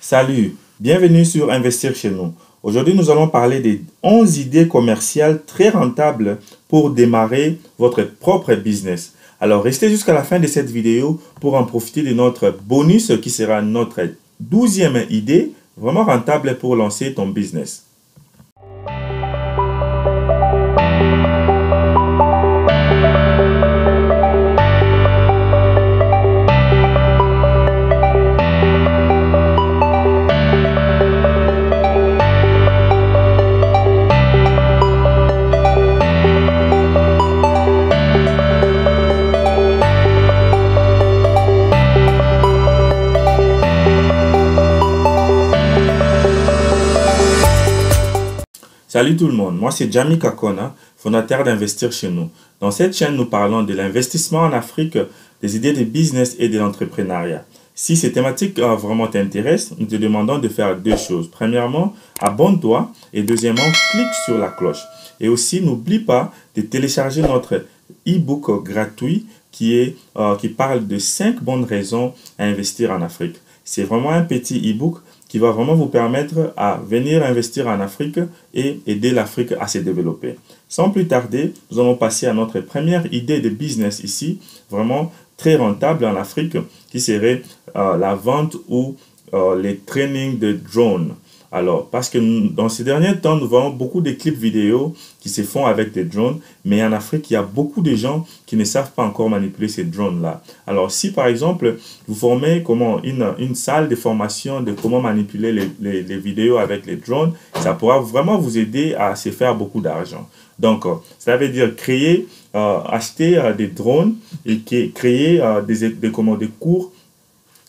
Salut, bienvenue sur Investir chez nous. Aujourd'hui, nous allons parler des 11 idées commerciales très rentables pour démarrer votre propre business. Alors, restez jusqu'à la fin de cette vidéo pour en profiter de notre bonus qui sera notre 12e idée vraiment rentable pour lancer ton business. Salut tout le monde, moi c'est Jamie Kakona, fondateur d'Investir chez nous. Dans cette chaîne, nous parlons de l'investissement en Afrique, des idées de business et de l'entrepreneuriat. Si ces thématiques vraiment t'intéressent, nous te demandons de faire deux choses. Premièrement, abonne-toi et deuxièmement, clique sur la cloche. Et aussi, n'oublie pas de télécharger notre e-book gratuit qui parle de 5 bonnes raisons à investir en Afrique. C'est vraiment un petit e-book qui va vraiment vous permettre à venir investir en Afrique et aider l'Afrique à se développer. Sans plus tarder, nous allons passer à notre première idée de business ici, vraiment très rentable en Afrique, qui serait la vente ou les trainings de drones. Alors, parce que dans ces derniers temps, nous voyons beaucoup de clips vidéo qui se font avec des drones, mais en Afrique, il y a beaucoup de gens qui ne savent pas encore manipuler ces drones-là. Alors, si par exemple, vous formez une salle de formation de comment manipuler les vidéos avec les drones, ça pourra vraiment vous aider à se faire beaucoup d'argent. Donc, ça veut dire acheter des drones et créer des cours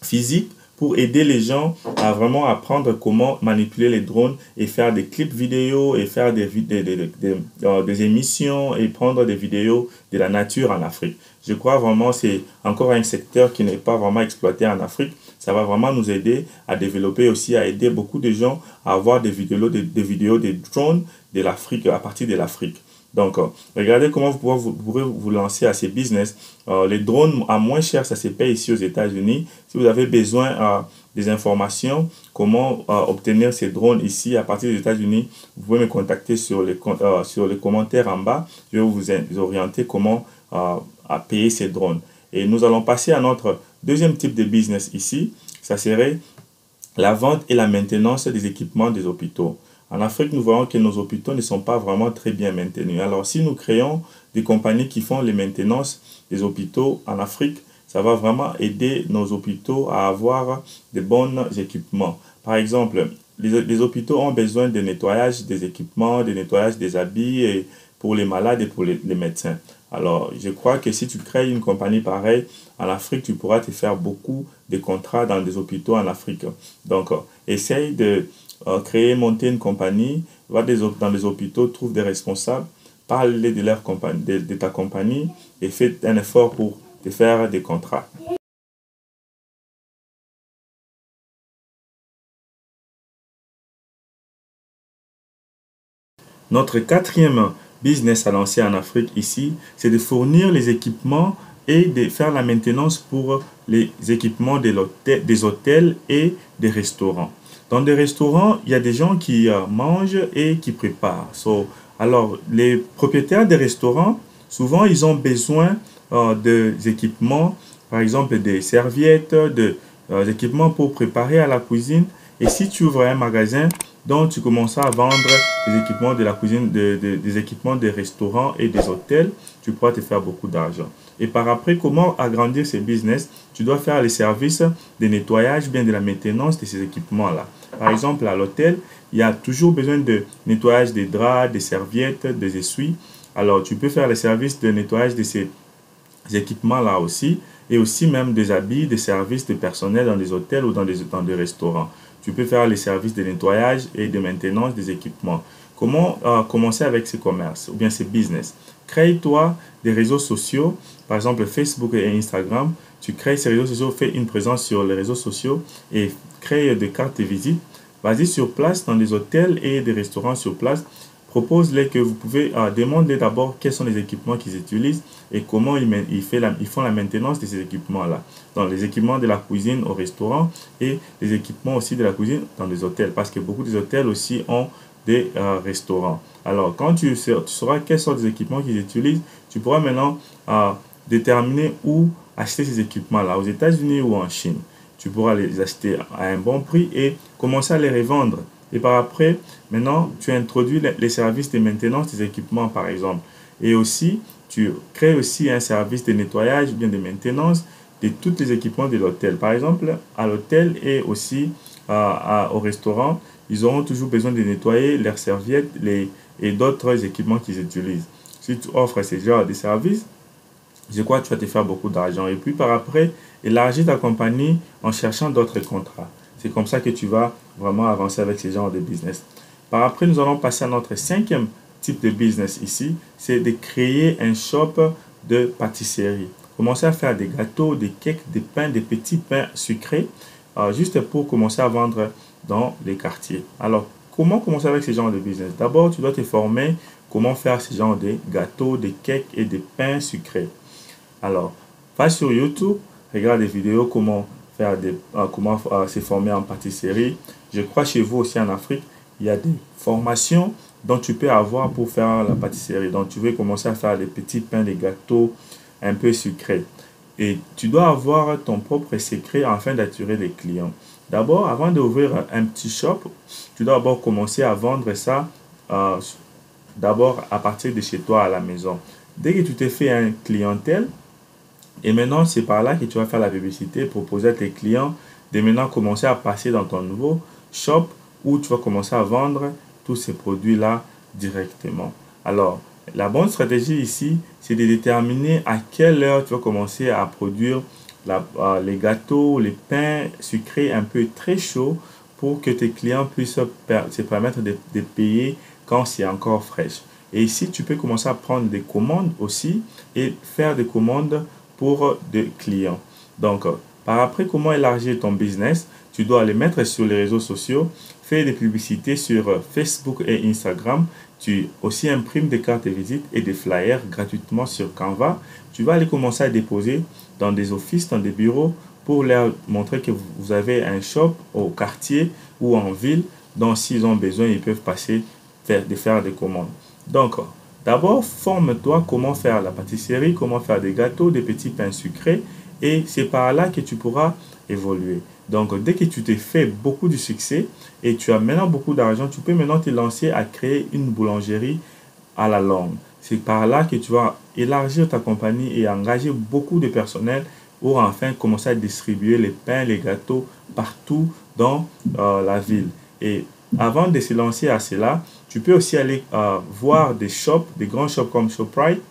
physiques pour aider les gens à vraiment apprendre comment manipuler les drones et faire des clips vidéo et faire des émissions et prendre des vidéos de la nature en Afrique. Je crois vraiment que c'est encore un secteur qui n'est pas vraiment exploité en Afrique. Ça va vraiment nous aider à développer aussi, à aider beaucoup de gens à avoir des vidéos des drones de l'Afrique, à partir de l'Afrique. Donc, regardez comment vous pourrez vous lancer à ces business. Les drones à moins cher, ça se paye ici aux États-Unis. Si vous avez besoin des informations, comment obtenir ces drones ici à partir des États-Unis, vous pouvez me contacter sur les commentaires en bas. Je vais vous orienter comment à payer ces drones. Et nous allons passer à notre deuxième type de business ici. Ça serait la vente et la maintenance des équipements des hôpitaux. En Afrique, nous voyons que nos hôpitaux ne sont pas vraiment très bien maintenus. Alors, si nous créons des compagnies qui font les maintenances des hôpitaux en Afrique, ça va vraiment aider nos hôpitaux à avoir de bons équipements. Par exemple, les hôpitaux ont besoin de nettoyage des équipements, de nettoyage des habits et pour les malades et pour les médecins. Alors, je crois que si tu crées une compagnie pareille en Afrique, tu pourras te faire beaucoup de contrats dans des hôpitaux en Afrique. Donc, essaye de monter une compagnie, va dans les hôpitaux, trouve des responsables, parle de ta compagnie et fais un effort pour te faire des contrats. Notre quatrième business à lancer en Afrique ici, c'est de fournir les équipements et de faire la maintenance pour les équipements des hôtels et des restaurants. Dans des restaurants, il y a des gens qui mangent et qui préparent. Alors, les propriétaires des restaurants, souvent, ils ont besoin des équipements, par exemple des serviettes, des équipements pour préparer à la cuisine. Et si tu ouvres un magasin, donc tu commences à vendre des équipements de la cuisine, des équipements des restaurants et des hôtels, tu pourras te faire beaucoup d'argent. Et par après, comment agrandir ces business? Tu dois faire les services de nettoyage, bien de la maintenance de ces équipements-là. Par exemple, à l'hôtel, il y a toujours besoin de nettoyage des draps, des serviettes, des essuies. Alors, tu peux faire les services de nettoyage de ces équipements-là aussi, et aussi même des habits, des services de personnel dans des hôtels ou dans des restaurants. Tu peux faire les services de nettoyage et de maintenance des équipements. Comment commencer avec ce commerce ou bien ce business? Crée-toi des réseaux sociaux, par exemple Facebook et Instagram. Tu crées ces réseaux sociaux, fais une présence sur les réseaux sociaux et crée des cartes de visite. Vas-y sur place dans des hôtels et des restaurants sur place propose-les que vous pouvez demander d'abord quels sont les équipements qu'ils utilisent et comment ils font la maintenance de ces équipements-là. Donc, les équipements de la cuisine au restaurant et les équipements aussi de la cuisine dans les hôtels, parce que beaucoup des hôtels aussi ont des restaurants. Alors, quand tu sauras quels sont les équipements qu'ils utilisent, tu pourras maintenant déterminer où acheter ces équipements-là, aux États-Unis ou en Chine. Tu pourras les acheter à un bon prix et commencer à les revendre. Et par après, maintenant, tu introduis les services de maintenance des équipements, par exemple. Et aussi, tu crées aussi un service de nettoyage, bien de maintenance de tous les équipements de l'hôtel. Par exemple, à l'hôtel et aussi au restaurant, ils auront toujours besoin de nettoyer leurs serviettes et d'autres équipements qu'ils utilisent. Si tu offres ce genre de services, je crois que tu vas te faire beaucoup d'argent. Et puis par après, élargir ta compagnie en cherchant d'autres contrats. C'est comme ça que tu vas vraiment avancer avec ce genre de business. Par après, nous allons passer à notre cinquième type de business ici. C'est de créer un shop de pâtisserie. Commencer à faire des gâteaux, des cakes, des pains, des petits pains sucrés, juste pour commencer à vendre dans les quartiers. Alors, comment commencer avec ce genre de business? D'abord, tu dois te former comment faire ce genre de gâteaux, des cakes et des pains sucrés. Alors, va sur YouTube, regarde des vidéos comment faire comment se former en pâtisserie. Je crois chez vous aussi en Afrique, il y a des formations dont tu peux avoir pour faire la pâtisserie. Donc, tu veux commencer à faire des petits pains, des gâteaux un peu sucrés. Et tu dois avoir ton propre secret afin d'attirer les clients. D'abord, avant d'ouvrir un petit shop, tu dois d'abord commencer à vendre ça d'abord à partir de chez toi à la maison. Dès que tu t'es fait une clientèle, et maintenant, c'est par là que tu vas faire la publicité, proposer à tes clients de maintenant commencer à passer dans ton nouveau shop où tu vas commencer à vendre tous ces produits-là directement. Alors, la bonne stratégie ici, c'est de déterminer à quelle heure tu vas commencer à produire les gâteaux, les pains sucrés un peu très chauds pour que tes clients puissent se permettre de payer quand c'est encore fraîche. Et ici, tu peux commencer à prendre des commandes aussi et faire des commandes pour des clients. Donc, par après, comment élargir ton business? Tu dois les mettre sur les réseaux sociaux, faire des publicités sur Facebook et Instagram. Tu aussi imprimes des cartes de visite et des flyers gratuitement sur Canva. Tu vas aller commencer à déposer dans des offices, dans des bureaux pour leur montrer que vous avez un shop au quartier ou en ville. Donc, s'ils ont besoin, ils peuvent passer faire des commandes. Donc, d'abord, forme-toi comment faire la pâtisserie, comment faire des gâteaux, des petits pains sucrés et c'est par là que tu pourras évoluer. Donc, dès que tu t'es fait beaucoup de succès et tu as maintenant beaucoup d'argent, tu peux maintenant te lancer à créer une boulangerie à la longue. C'est par là que tu vas élargir ta compagnie et engager beaucoup de personnel pour enfin commencer à distribuer les pains, les gâteaux partout dans la ville. Et avant de se lancer à cela, tu peux aussi aller voir des shops, des grands shops comme ShopRite.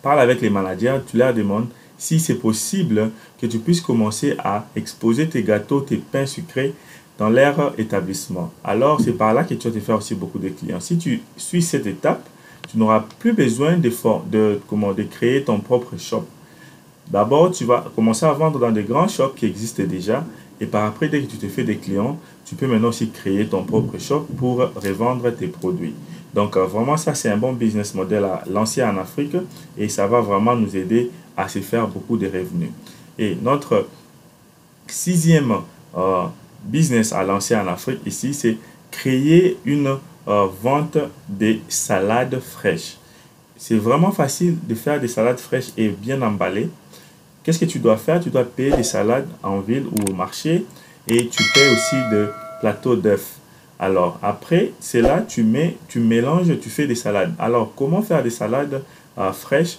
Parle avec les managers, tu leur demandes si c'est possible que tu puisses commencer à exposer tes gâteaux, tes pains sucrés dans leur établissement. Alors, c'est par là que tu vas te faire aussi beaucoup de clients. Si tu suis cette étape, tu n'auras plus besoin de créer ton propre shop. D'abord, tu vas commencer à vendre dans des grands shops qui existent déjà. Et par après, dès que tu te fais des clients, tu peux maintenant aussi créer ton propre shop pour revendre tes produits. Donc, vraiment, ça, c'est un bon business model à lancer en Afrique et ça va vraiment nous aider à se faire beaucoup de revenus. Et notre sixième business à lancer en Afrique ici, c'est créer une vente de salades fraîches. C'est vraiment facile de faire des salades fraîches et bien emballées. Qu'est-ce que tu dois faire? Tu dois payer des salades en ville ou au marché et tu payes aussi de plateaux d'œufs. Alors, après, c'est là, tu mélanges, tu fais des salades. Alors, comment faire des salades fraîches?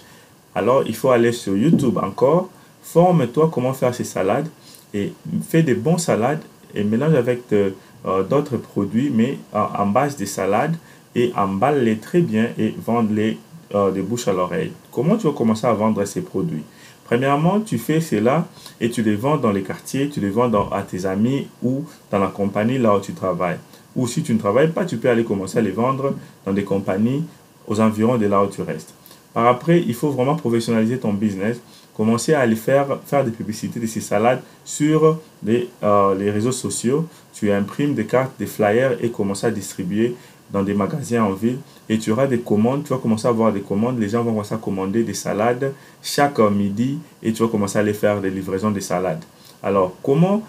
Alors, il faut aller sur YouTube encore. Forme-toi comment faire ces salades et fais des bons salades et mélange avec d'autres produits, mais en base de salades et emballe-les très bien et vends-les de bouche à l'oreille. Comment tu vas commencer à vendre ces produits? Premièrement, tu fais cela et tu les vends dans les quartiers, tu les vends à tes amis ou dans la compagnie là où tu travailles. Ou si tu ne travailles pas, tu peux aller commencer à les vendre dans des compagnies aux environs de là où tu restes. Par après, il faut vraiment professionnaliser ton business, commencer à aller faire des publicités de ces salades sur les réseaux sociaux. Tu imprimes des cartes, des flyers et commencer à distribuer dans des magasins en ville et tu auras des commandes, tu vas commencer à avoir des commandes, les gens vont commencer à commander des salades chaque midi et tu vas commencer à aller faire des livraisons de salades. Alors, comment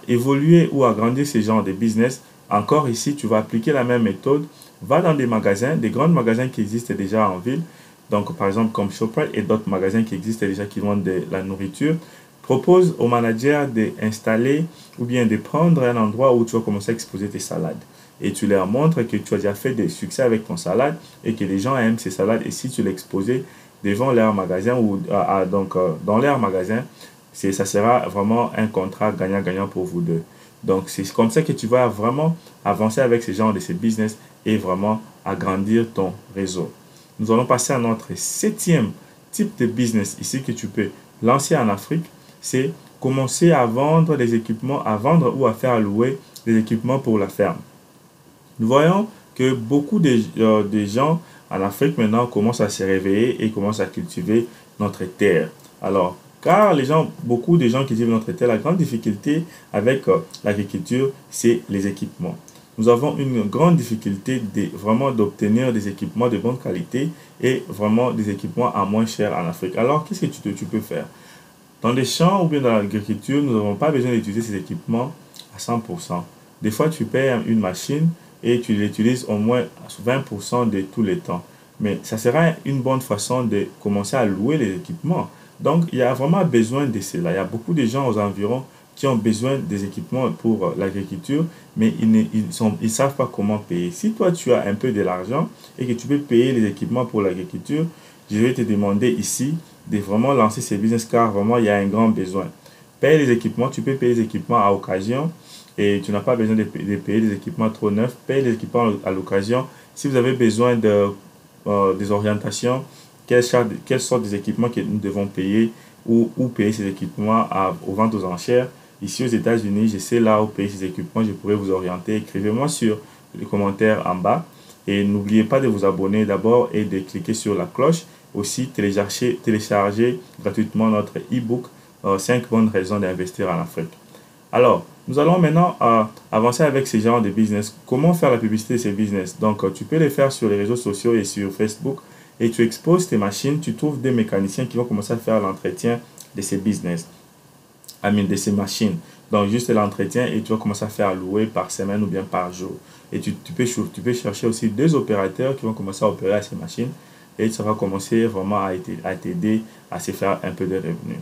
évoluer ou agrandir ces genres de business? Encore ici, tu vas appliquer la même méthode. Va dans des magasins, des grands magasins qui existent déjà en ville. Donc, par exemple, comme Shoprite et d'autres magasins qui existent déjà qui vendent de la nourriture. Propose au manager d'installer ou bien de prendre un endroit où tu vas commencer à exposer tes salades. Et tu leur montres que tu as déjà fait des succès avec ton salade et que les gens aiment ces salades. Et si tu l'exposais devant leur magasin ou dans leur magasin, ça sera vraiment un contrat gagnant-gagnant pour vous deux. Donc, c'est comme ça que tu vas vraiment avancer avec ces gens de ces business et vraiment agrandir ton réseau. Nous allons passer à notre septième type de business ici que tu peux lancer en Afrique. C'est commencer à vendre des équipements, à vendre ou à faire louer des équipements pour la ferme. Nous voyons que beaucoup de gens en Afrique maintenant commencent à se réveiller et commencent à cultiver notre terre. Alors, car beaucoup de gens qui vivent notre terre, la grande difficulté avec l'agriculture, c'est les équipements. Nous avons une grande difficulté vraiment d'obtenir des équipements de bonne qualité et vraiment des équipements à moins cher en Afrique. Alors, qu'est-ce que tu peux faire? Dans les champs ou bien dans l'agriculture, nous n'avons pas besoin d'utiliser ces équipements à 100%. Des fois, tu payes une machine et tu l'utilises au moins 20% de tous les temps. Mais ça sera une bonne façon de commencer à louer les équipements. Donc, il y a vraiment besoin de cela. Il y a beaucoup de gens aux environs qui ont besoin des équipements pour l'agriculture, mais ils savent pas comment payer. Si toi, tu as un peu de l'argent et que tu peux payer les équipements pour l'agriculture, je vais te demander ici de vraiment lancer ces business car vraiment, il y a un grand besoin. Paye les équipements, tu peux payer les équipements à occasion et tu n'as pas besoin de payer des équipements trop neufs. Paye les équipements à l'occasion. Si vous avez besoin des orientations, quelle sorte d'équipements que nous devons payer ou payer ces équipements aux ventes aux enchères. Ici aux États-Unis, je sais là où payer ces équipements, je pourrais vous orienter. Écrivez-moi sur les commentaires en bas. Et n'oubliez pas de vous abonner d'abord et de cliquer sur la cloche. Aussi, télécharger gratuitement notre e-book 5 bonnes raisons d'investir en Afrique. Alors, nous allons maintenant avancer avec ces genres de business. Comment faire la publicité de ces business? Donc, tu peux les faire sur les réseaux sociaux et sur Facebook. Et tu exposes tes machines, tu trouves des mécaniciens qui vont commencer à faire l'entretien de ces business, de ces machines. Donc, juste l'entretien et tu vas commencer à faire louer par semaine ou bien par jour. Et tu peux chercher aussi deux opérateurs qui vont commencer à opérer à ces machines et ça va commencer vraiment à t'aider à se faire un peu de revenus.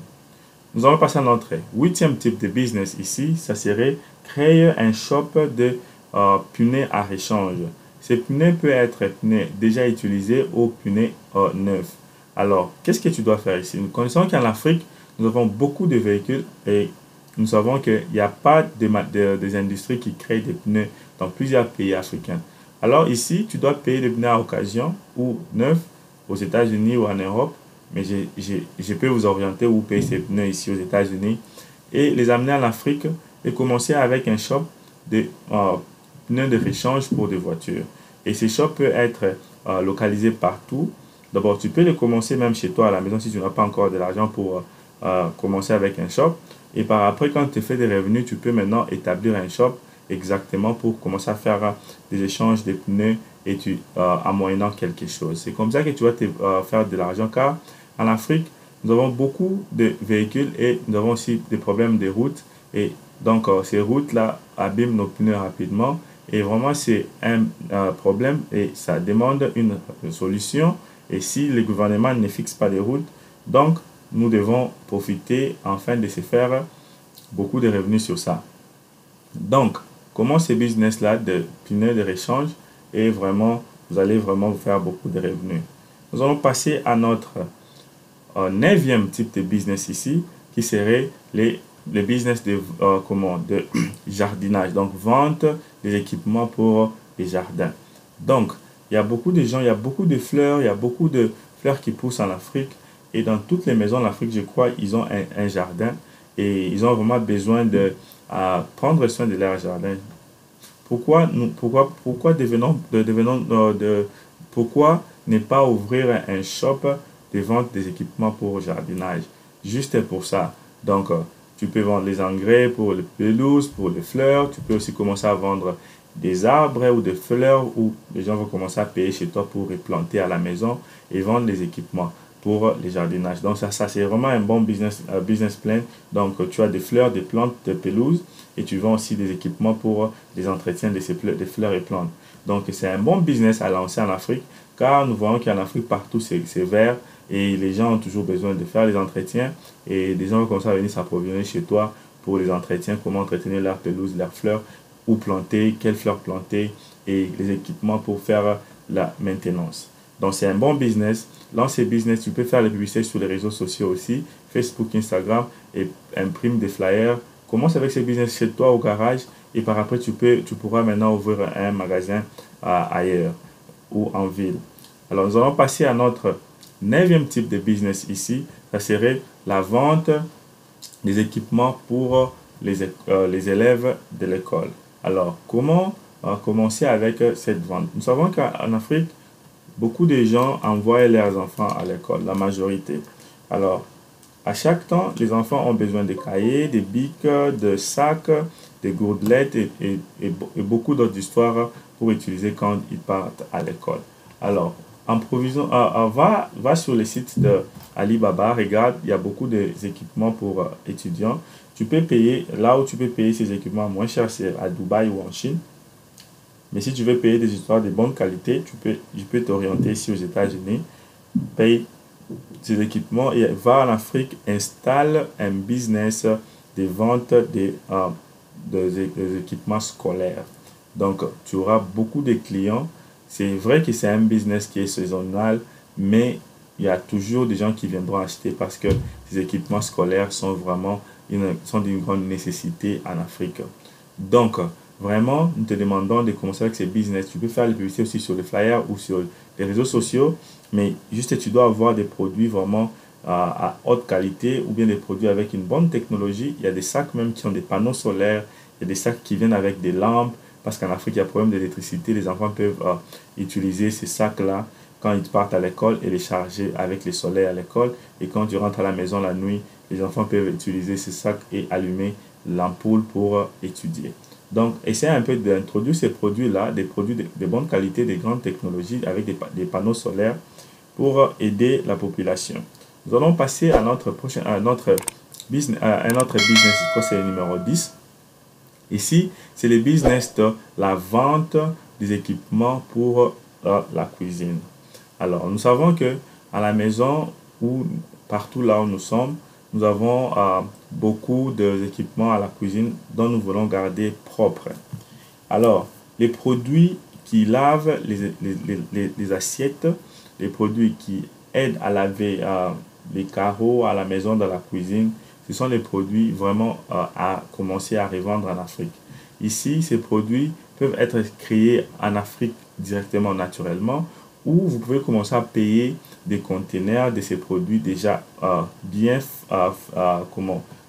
Nous allons passer à notre huitième type de business ici. Ça serait créer un shop de pneus à rechange. Ces pneus peuvent être pneus déjà utilisés ou pneus neufs. Alors, qu'est-ce que tu dois faire ici? Nous connaissons qu'en Afrique, nous avons beaucoup de véhicules et nous savons qu'il n'y a pas des industries qui créent des pneus dans plusieurs pays africains. Alors ici, tu dois payer des pneus à occasion ou neufs aux États-Unis ou en Europe. Mais je peux vous orienter où payer ces pneus ici aux États-Unis et les amener en Afrique et commencer avec un shop de pneus de rechange pour des voitures. Et ces shops peuvent être localisés partout. D'abord, tu peux les commencer même chez toi à la maison si tu n'as pas encore de l'argent pour commencer avec un shop. Et par après, quand tu fais des revenus, tu peux maintenant établir un shop exactement pour commencer à faire des échanges de pneus et en moyennant quelque chose. C'est comme ça que tu vas faire de l'argent car en Afrique, nous avons beaucoup de véhicules et nous avons aussi des problèmes de routes. Et donc, ces routes-là abîment nos pneus rapidement. Et vraiment, c'est un problème et ça demande une solution. Et si le gouvernement ne fixe pas les routes, donc nous devons profiter enfin de se faire beaucoup de revenus sur ça. Donc, comment ces business-là de pneus de rechange et vraiment, vous allez vraiment vous faire beaucoup de revenus. Nous allons passer à notre neuvième type de business ici, qui serait les business de jardinage, donc vente des équipements pour les jardins. Donc, il y a beaucoup de gens, il y a beaucoup de fleurs, il y a beaucoup de fleurs qui poussent en Afrique et dans toutes les maisons en Afrique, je crois, ils ont un jardin et ils ont vraiment besoin de prendre soin de leur jardin. Pourquoi ne pas ouvrir un shop de vente des équipements pour jardinage? Juste pour ça. Donc, tu peux vendre les engrais pour les pelouses, pour les fleurs. Tu peux aussi commencer à vendre des arbres ou des fleurs où les gens vont commencer à payer chez toi pour replanter à la maison et vendre les équipements pour les jardinages. Donc ça c'est vraiment un bon business plan. Donc tu as des fleurs, des plantes, des pelouses et tu vends aussi des équipements pour les entretiens de des fleurs et plantes. Donc c'est un bon business à lancer en Afrique car nous voyons qu'en Afrique partout c'est vert et les gens ont toujours besoin de faire les entretiens et des gens vont commencer à venir s'approvisionner chez toi pour les entretiens, comment entretenir leurs pelouses, leurs fleurs, où planter, quelles fleurs planter et les équipements pour faire la maintenance. Donc c'est un bon business. Lance ces business, tu peux faire les publicités sur les réseaux sociaux aussi, Facebook, Instagram, et imprime des flyers. Commence avec ces business chez toi au garage et par après tu pourras maintenant ouvrir un magasin ailleurs ou en ville. Alors nous allons passer à notre 9e type de business ici. Ça serait la vente des équipements pour les élèves de l'école. Alors comment commencer avec cette vente? Nous savons qu'en Afrique, beaucoup de gens envoient leurs enfants à l'école, la majorité. Alors, à chaque temps, les enfants ont besoin de cahiers, de bics, de sacs, de gouttelettes et beaucoup d'autres histoires pour utiliser quand ils partent à l'école. Alors, en provision, va sur le site de Alibaba, regarde, il y a beaucoup d'équipements pour étudiants. Tu peux payer, là où tu peux payer ces équipements moins cher, c'est à Dubaï ou en Chine. Mais si tu veux payer des histoires de bonne qualité, je peux t'orienter ici aux États-Unis. Paye ces équipements et va en Afrique, installe un business de vente des équipements scolaires. Donc, tu auras beaucoup de clients. C'est vrai que c'est un business qui est saisonnier, mais il y a toujours des gens qui viendront acheter parce que ces équipements scolaires sont vraiment d'une grande nécessité en Afrique. Donc, vraiment, nous te demandons de commencer avec ces business. Tu peux faire les publicités aussi sur les flyers ou sur les réseaux sociaux, mais juste tu dois avoir des produits vraiment à haute qualité ou bien des produits avec une bonne technologie. Il y a des sacs même qui ont des panneaux solaires, il y a des sacs qui viennent avec des lampes, parce qu'en Afrique, il y a problème d'électricité. Les enfants peuvent utiliser ces sacs-là quand ils partent à l'école et les charger avec les soleils à l'école. Et quand tu rentres à la maison la nuit, les enfants peuvent utiliser ces sacs et allumer l'ampoule pour étudier. Donc, essaie un peu d'introduire ces produits-là, des produits de bonne qualité, de grande technologie avec des panneaux solaires pour aider la population. Nous allons passer à notre business, je crois que c'est le numéro 10. Ici, c'est le business de la vente des équipements pour la cuisine. Alors, nous savons que à la maison ou partout là où nous sommes, nous avons beaucoup d'équipements à la cuisine dont nous voulons garder propres. Alors, les produits qui lavent les assiettes, les produits qui aident à laver les carreaux à la maison, dans la cuisine, ce sont les produits vraiment à commencer à revendre en Afrique. Ici, ces produits peuvent être créés en Afrique directement, naturellement, ou vous pouvez commencer à payer des conteneurs de ces produits déjà bien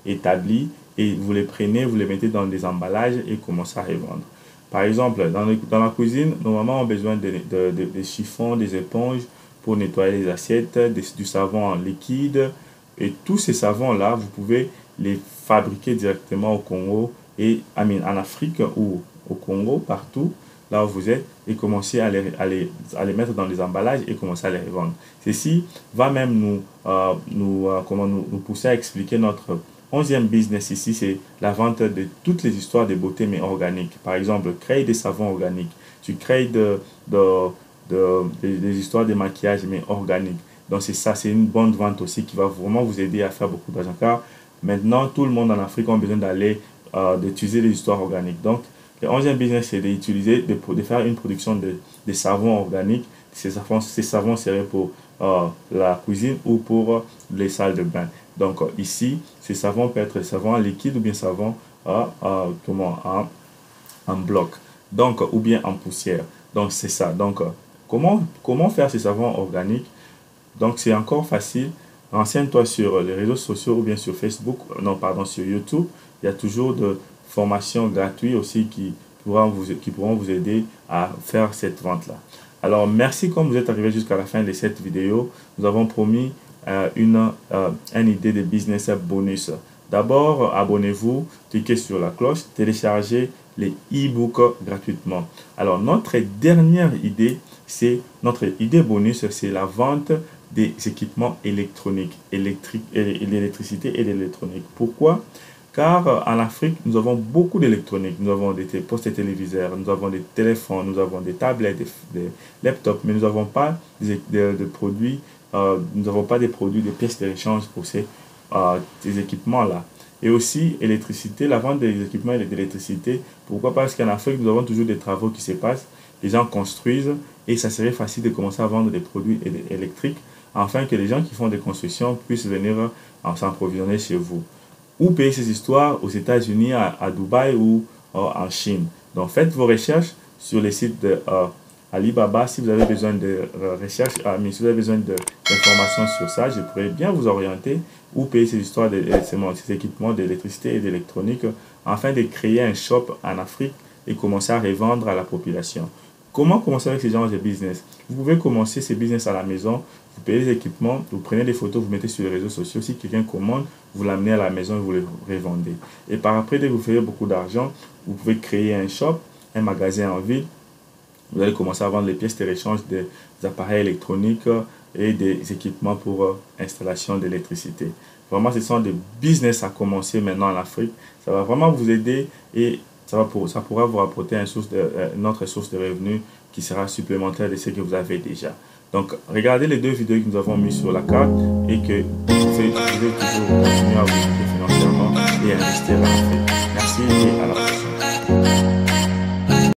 établis et vous les prenez, vous les mettez dans des emballages et commencez à revendre. Par exemple, dans la cuisine, normalement, on a besoin des chiffons, des éponges pour nettoyer les assiettes, du savon en liquide. Et tous ces savons-là, vous pouvez les fabriquer directement au Congo et en Afrique ou au Congo, partout là où vous êtes, et commencer à les mettre dans les emballages et commencer à les revendre. Ceci va même nous pousser à expliquer notre 11e business ici, c'est la vente de toutes les histoires de beauté mais organiques. Par exemple, créer des savons organiques. Tu crées des histoires de maquillage mais organiques. Donc c'est ça, c'est une bonne vente aussi qui va vraiment vous aider à faire beaucoup d'argent. Car maintenant, tout le monde en Afrique a besoin d'utiliser des histoires organiques. Donc, le 11e business, c'est de faire une production de savons organiques. Ces savons seraient pour la cuisine ou pour les salles de bain. Donc ici, ces savons peuvent être savons en liquide ou bien savons en bloc. Donc, ou bien en poussière. Donc c'est ça. Donc, comment faire ces savons organiques? Donc c'est encore facile. Renseigne-toi sur les réseaux sociaux ou bien sur Facebook, non pardon, sur YouTube. Il y a toujours de formations gratuites aussi qui pourront vous aider à faire cette vente-là. Alors merci comme vous êtes arrivé jusqu'à la fin de cette vidéo. Nous avons promis une idée de business bonus. D'abord, abonnez-vous, cliquez sur la cloche, téléchargez les e-books gratuitement. Alors, notre dernière idée, c'est notre idée bonus, c'est la vente des équipements électroniques, l'électricité et l'électronique. Pourquoi? Car en Afrique, nous avons beaucoup d'électronique. Nous avons des postes téléviseurs, nous avons des téléphones, nous avons des tablettes, des laptops, mais nous n'avons pas de produits, nous n'avons pas des produits, des pièces de rechange pour ces équipements-là. Et aussi, électricité, la vente des équipements d'électricité. Pourquoi? Parce qu'en Afrique, nous avons toujours des travaux qui se passent, les gens construisent et ça serait facile de commencer à vendre des produits électriques afin que les gens qui font des constructions puissent venir s'approvisionner chez vous. Ou payer ces histoires aux États-Unis, à Dubaï ou en Chine. Donc faites vos recherches sur les sites de Alibaba. Si vous avez besoin de recherches, mais si vous avez besoin d'informations sur ça, je pourrais bien vous orienter ou payer ces histoires, ces équipements d'électricité et d'électronique afin de créer un shop en Afrique et commencer à revendre à la population. Comment commencer avec ces genres de business? Vous pouvez commencer ces business à la maison, vous payez les équipements, vous prenez des photos, vous mettez sur les réseaux sociaux. Si quelqu'un commande, vous l'amenez à la maison et vous les revendez. Et par après, dès que vous faites beaucoup d'argent, vous pouvez créer un shop, un magasin en ville. Vous allez commencer à vendre les pièces de rechange des appareils électroniques et des équipements pour installation d'électricité. Vraiment, ce sont des business à commencer maintenant en Afrique. Ça va vraiment vous aider et ça pourra vous apporter une autre source de revenus qui sera supplémentaire de ce que vous avez déjà. Donc, regardez les deux vidéos que nous avons mis sur la carte et que vous pouvez toujours continuer à vous aider financièrement et investir en Afrique. Merci et à la prochaine.